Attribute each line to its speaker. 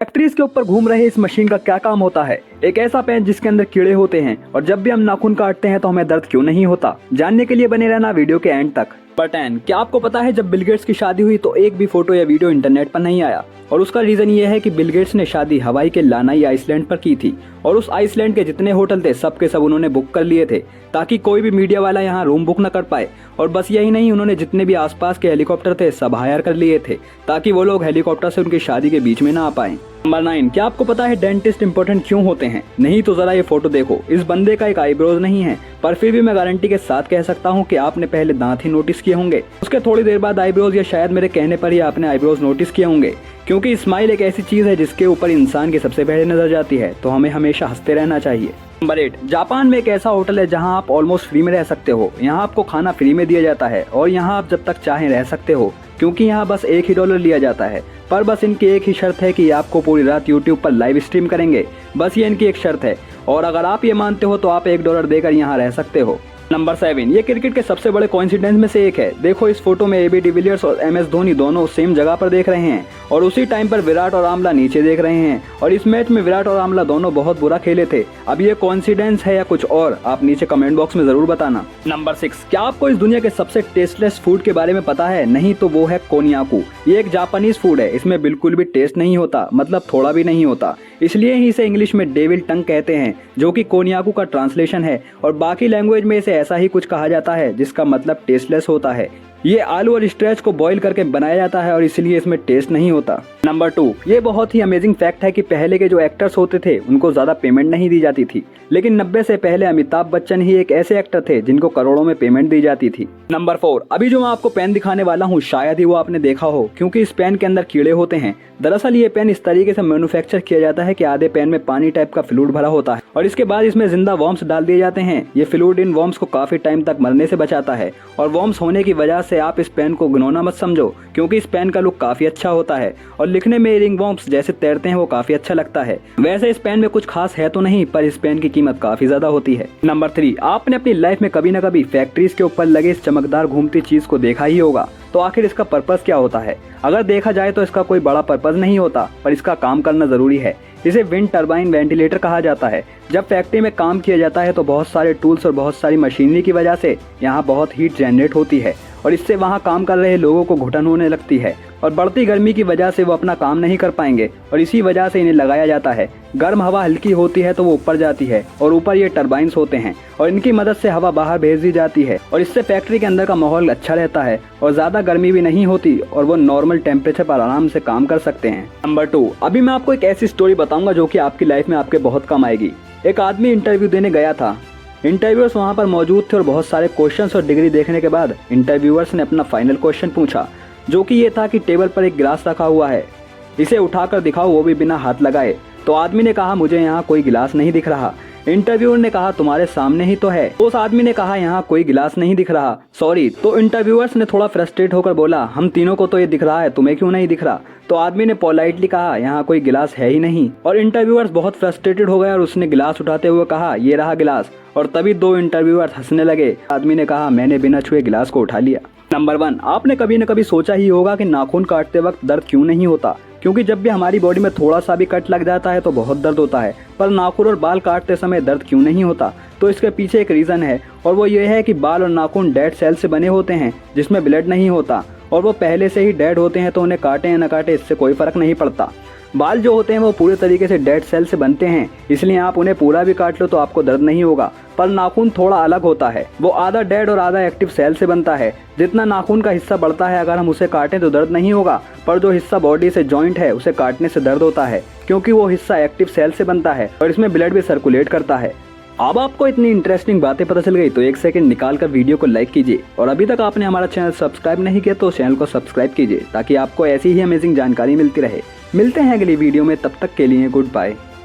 Speaker 1: Factories के ऊपर घूम रहे इस मशीन का क्या काम होता है? एक ऐसा पेन जिसके अंदर कीड़े होते हैं और जब भी हम नाखून काटते हैं तो हमें दर्द क्यों नहीं होता? जानने के लिए बने रहना वीडियो के एंड तक। नंबर 10, क्या आपको पता है जब बिल गेट्स की शादी हुई तो एक भी फोटो या वीडियो इंटरनेट पर नहीं आया? और उसका रीजन ये है कि बिल गेट्स ने शादी हवाई के लानाई आइसलैंड पर की थी और उस आइसलैंड के जितने होटल थे सब के सब उन्होंने बुक कर लिए थे ताकि कोई भी मीडिया वाला यहाँ रूम बुक न कर पाए। और बस यही नहीं, उन्होंने जितने भी आसपास के हेलीकॉप्टर थे सब हायर कर लिए थे ताकि वो लोग हेलीकॉप्टर से उनकी शादी के बीच में ना आ पाए। नंबर 9, क्या आपको पता है डेंटिस्ट इंपॉर्टेंट क्यों होते हैं? नहीं तो जरा ये फोटो देखो, इस बंदे का एक आईब्रोज नहीं है, पर फिर भी मैं गारंटी के साथ कह सकता हूँ कि आपने पहले दांत ही नोटिस किए होंगे, उसके थोड़ी देर बाद आईब्रोज, या शायद मेरे कहने पर ही आपने आईब्रोज नोटिस किए होंगे। क्योंकि स्माइल एक ऐसी चीज है जिसके ऊपर इंसान की सबसे पहले नजर जाती है, तो हमें हमेशा हंसते रहना चाहिए। नंबर 8, जापान में एक ऐसा होटल है जहां आप ऑलमोस्ट फ्री में रह सकते हो। यहां आपको खाना फ्री में दिया जाता है और यहां आप जब तक चाहें रह सकते हो, क्योंकि यहाँ बस $1 ही लिया जाता है। पर बस इनकी एक ही शर्त है कि आपको पूरी रात यूट्यूब पर लाइव स्ट्रीम करेंगे, बस ये इनकी एक शर्त है। और अगर आप ये मानते हो तो आप $1 देकर यहाँ रह सकते हो। नंबर 7, ये क्रिकेट के सबसे बड़े कोइंसिडेंस में से एक है। देखो इस फोटो में AB डिविलियर्स और MS धोनी दोनों सेम जगह पर देख रहे हैं और उसी टाइम पर विराट और आमला नीचे देख रहे हैं और इस मैच में विराट और आमला दोनों बहुत बुरा खेले थे। अब ये कोइंसिडेंस है या कुछ और, आप नीचे कमेंट बॉक्स में जरूर बताना। नंबर 6, क्या आपको इस दुनिया के सबसे टेस्टलेस फूड के बारे में पता है? नहीं तो वो है कोनियाकू। ये एक जापानीज फूड है, इसमें बिल्कुल भी टेस्ट नहीं होता, मतलब थोड़ा भी नहीं होता, इसलिए ही इसे इंग्लिश में डेविल टंग कहते हैं, जो कि कोनियाकू का ट्रांसलेशन है। और बाकी लैंग्वेज में इसे ऐसा ही कुछ कहा जाता है जिसका मतलब टेस्टलेस होता है। ये आलू और स्ट्रेच को बॉईल करके बनाया जाता है और इसलिए इसमें टेस्ट नहीं होता। नंबर 2, ये बहुत ही अमेजिंग फैक्ट है कि पहले के जो एक्टर्स होते थे उनको ज्यादा पेमेंट नहीं दी जाती थी, लेकिन 90 से पहले अमिताभ बच्चन ही एक ऐसे एक्टर थे जिनको करोड़ों में पेमेंट दी जाती थी। नंबर 4, अभी जो मैं आपको पेन दिखाने वाला हूँ शायद ही वो आपने देखा हो, क्योंकि इस पेन के अंदर कीड़े होते हैं। दरअसल ये पेन इस तरीके से मैन्युफैक्चर किया जाता है कि आधे पेन में पानी टाइप का फ्लूइड भरा होता है और इसके बाद इसमें जिंदा वर्म्स डाल दिए जाते हैं। ये फ्लूइड इन वर्म्स को काफी टाइम तक मरने से बचाता है और वर्म्स होने की वजह से आप इस पेन को घिनौना मत समझो, क्योंकि इस पेन का लुक काफी अच्छा होता है और लिखने में रिंग वर्म्स जैसे तैरते हैं वो काफी अच्छा लगता है। वैसे इस पेन में कुछ खास है तो नहीं, पर इस पेन की कीमत काफी ज्यादा होती है। नंबर 3, आपने अपनी लाइफ में कभी न कभी फैक्ट्रीज के ऊपर लगे इस चमकदार घूमती चीज को देखा ही होगा, तो आखिर इसका पर्पस क्या होता है? अगर देखा जाए तो इसका कोई बड़ा पर्पस नहीं होता, पर इसका काम करना जरूरी है। इसे विंड टरबाइन वेंटिलेटर कहा जाता है। जब फैक्ट्री में काम किया जाता है तो बहुत सारे टूल्स और बहुत सारी मशीनरी की वजह से यहाँ बहुत हीट जनरेट होती है और इससे वहाँ काम कर रहे लोगों को घुटन होने लगती है और बढ़ती गर्मी की वजह से वो अपना काम नहीं कर पाएंगे और इसी वजह से इन्हें लगाया जाता है। गर्म हवा हल्की होती है तो वो ऊपर जाती है और ऊपर ये टरबाइंस होते हैं और इनकी मदद से हवा बाहर भेज दी जाती है और इससे फैक्ट्री के अंदर का माहौल अच्छा रहता है और ज्यादा गर्मी भी नहीं होती और वो नॉर्मल टेम्परेचर पर आराम से काम कर सकते हैं। नंबर 2, अभी मैं आपको एक ऐसी स्टोरी बताऊंगा जो कि आपकी लाइफ में आपके बहुत काम आएगी। एक आदमी इंटरव्यू देने गया था। इंटरव्यूअर्स वहां पर मौजूद थे और बहुत सारे क्वेश्चंस और डिग्री देखने के बाद इंटरव्यूअर्स ने अपना फाइनल क्वेश्चन पूछा, जो कि ये था कि टेबल पर एक गिलास रखा हुआ है, इसे उठाकर दिखाओ, वो भी बिना हाथ लगाए। तो आदमी ने कहा मुझे यहाँ कोई गिलास नहीं दिख रहा। इंटरव्यूअर ने कहा तुम्हारे सामने ही तो है। तो उस आदमी ने कहा यहाँ कोई गिलास नहीं दिख रहा, सॉरी। तो इंटरव्यूअर्स ने थोड़ा फ्रस्ट्रेट होकर बोला हम तीनों को तो ये दिख रहा है, तुम्हें क्यों नहीं दिख रहा? तो आदमी ने पोलाइटली कहा यहाँ कोई गिलास है ही नहीं और इंटरव्यूअर्स बहुत फ्रस्ट्रेटेड हो गए और उसने गिलास उठाते हुए कहा ये रहा गिलास और तभी 2 इंटरव्यूअर्स हंसने लगे। आदमी ने कहा मैंने बिना छुए गिलास को उठा लिया। नंबर 1, आपने कभी न कभी सोचा ही होगा कि नाखून काटते वक्त दर्द क्यों नहीं होता? क्योंकि जब भी हमारी बॉडी में थोड़ा सा भी कट लग जाता है तो बहुत दर्द होता है, पर नाखून और बाल काटते समय दर्द क्यों नहीं होता? तो इसके पीछे एक रीज़न है और वो ये है कि बाल और नाखून डेड सेल से बने होते हैं जिसमें ब्लड नहीं होता और वो पहले से ही डेड होते हैं, तो उन्हें काटे या न काटे इससे कोई फर्क नहीं पड़ता। बाल जो होते हैं वो पूरे तरीके से डेड सेल से बनते हैं, इसलिए आप उन्हें पूरा भी काट लो तो आपको दर्द नहीं होगा। पर नाखून थोड़ा अलग होता है, वो आधा डेड और आधा एक्टिव सेल से बनता है। जितना नाखून का हिस्सा बढ़ता है अगर हम उसे काटें तो दर्द नहीं होगा, पर जो हिस्सा बॉडी से जॉइंट है उसे काटने से दर्द होता है, क्योंकि वो हिस्सा एक्टिव सेल से बनता है और इसमें ब्लड भी सर्कुलेट करता है। अब आपको इतनी इंटरेस्टिंग बातें पता चल गई तो 1 सेकंड निकाल कर वीडियो को लाइक कीजिए और अभी तक आपने हमारा चैनल सब्सक्राइब नहीं किया तो चैनल को सब्सक्राइब कीजिए ताकि आपको ऐसी ही अमेजिंग जानकारी मिलती रहे। मिलते हैं अगली वीडियो में, तब तक के लिए गुड बाय।